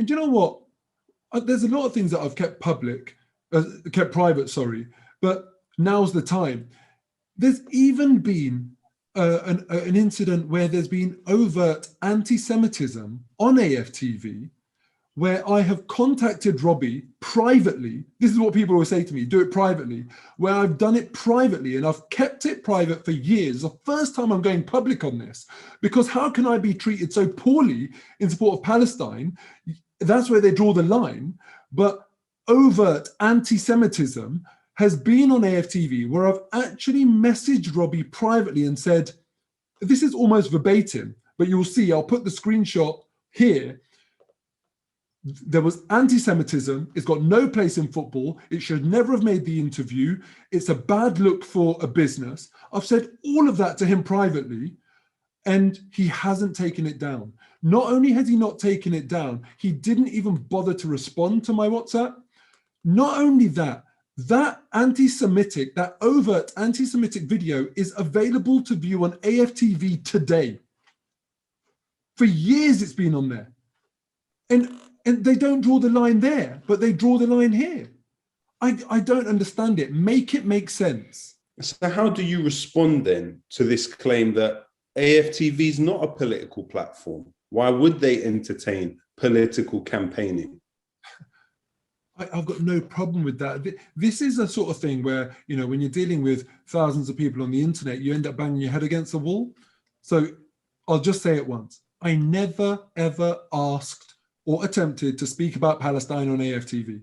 And you know what? There's a lot of things that I've kept kept private, sorry, but now's the time. There's even been an incident where there's been overt anti-Semitism on AFTV, where I have contacted Robbie privately. This is what people always say to me, do it privately, where I've done it privately and I've kept it private for years. The first time I'm going public on this, because how can I be treated so poorly in support of Palestine? That's where they draw the line. But overt anti-Semitism has been on AFTV, where I've actually messaged Robbie privately and said, this is almost verbatim, but you'll see, I'll put the screenshot here. There was anti-Semitism. It's got no place in football. It should never have made the interview. It's a bad look for a business. I've said all of that to him privately, and he hasn't taken it down. Not only has he not taken it down, he didn't even bother to respond to my WhatsApp. Not only that, that overt anti-Semitic video is available to view on AFTV today. For years it's been on there. And they don't draw the line there, but they draw the line here. I don't understand it. Make it make sense. So how do you respond then to this claim that AFTV is not a political platform? Why would they entertain political campaigning? I've got no problem with that. This is a sort of thing where, you know, when you're dealing with thousands of people on the internet, you end up banging your head against the wall. So I'll just say it once. I never, ever asked or attempted to speak about Palestine on AFTV.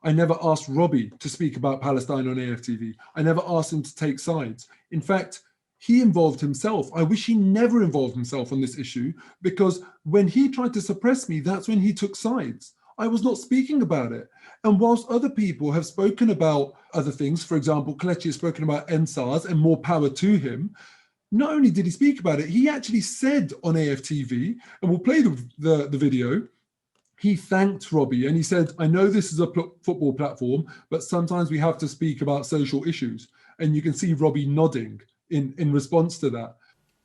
I never asked Robbie to speak about Palestine on AFTV. I never asked him to take sides. In fact, he involved himself. I wish he never involved himself on this issue, because when he tried to suppress me, that's when he took sides. I was not speaking about it. And whilst other people have spoken about other things, for example, Kelechi has spoken about NSARS and more power to him, not only did he speak about it, he actually said on AFTV, and we'll play the video, he thanked Robbie and he said, I know this is a football platform, but sometimes we have to speak about social issues. And you can see Robbie nodding in response to that.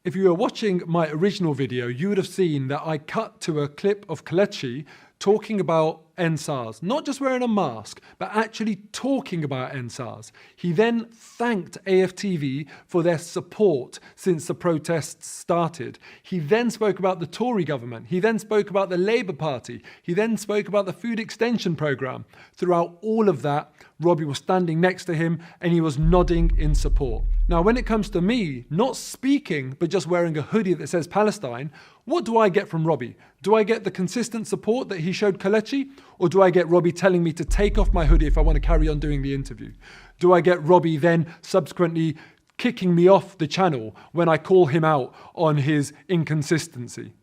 If you were watching my original video, you would have seen that I cut to a clip of Kelechi talking about NSARS, not just wearing a mask, but actually talking about NSARS. He then thanked AFTV for their support since the protests started. He then spoke about the Tory government. He then spoke about the Labour Party. He then spoke about the food extension programme. Throughout all of that, Robbie was standing next to him and he was nodding in support. Now, when it comes to me not speaking, but just wearing a hoodie that says Palestine, what do I get from Robbie? Do I get the consistent support that he showed Kelechi? Or do I get Robbie telling me to take off my hoodie if I want to carry on doing the interview? Do I get Robbie then subsequently kicking me off the channel when I call him out on his inconsistency?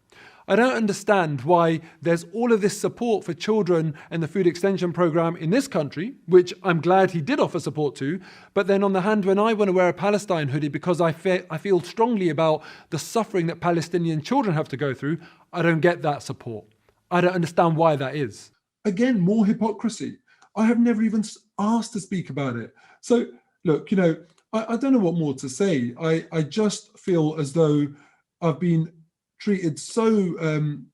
I don't understand why there's all of this support for children and the food extension program in this country, which I'm glad he did offer support to, but then on the hand, when I want to wear a Palestine hoodie because I feel strongly about the suffering that Palestinian children have to go through, I don't get that support. I don't understand why that is. Again, more hypocrisy. I have never even asked to speak about it. So look, you know, I don't know what more to say. I just feel as though I've been treated so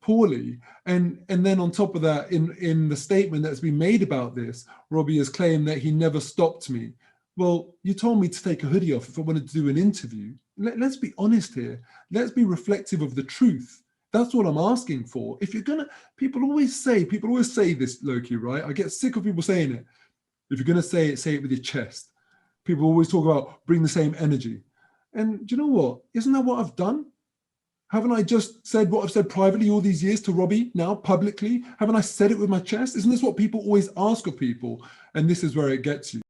poorly, and then on top of that, in the statement that's been made about this, Robbie has claimed that he never stopped me. Well, you told me to take a hoodie off if I wanted to do an interview. Let's be honest here. Let's be reflective of the truth. That's what I'm asking for. If you're gonna, people always say this, Loki, right? I get sick of people saying it. If you're gonna say it with your chest. People always talk about bring the same energy. And do you know what? Isn't that what I've done? Haven't I just said what I've said privately all these years to Robbie, now publicly? Haven't I said it with my chest? Isn't this what people always ask of people? And this is where it gets you.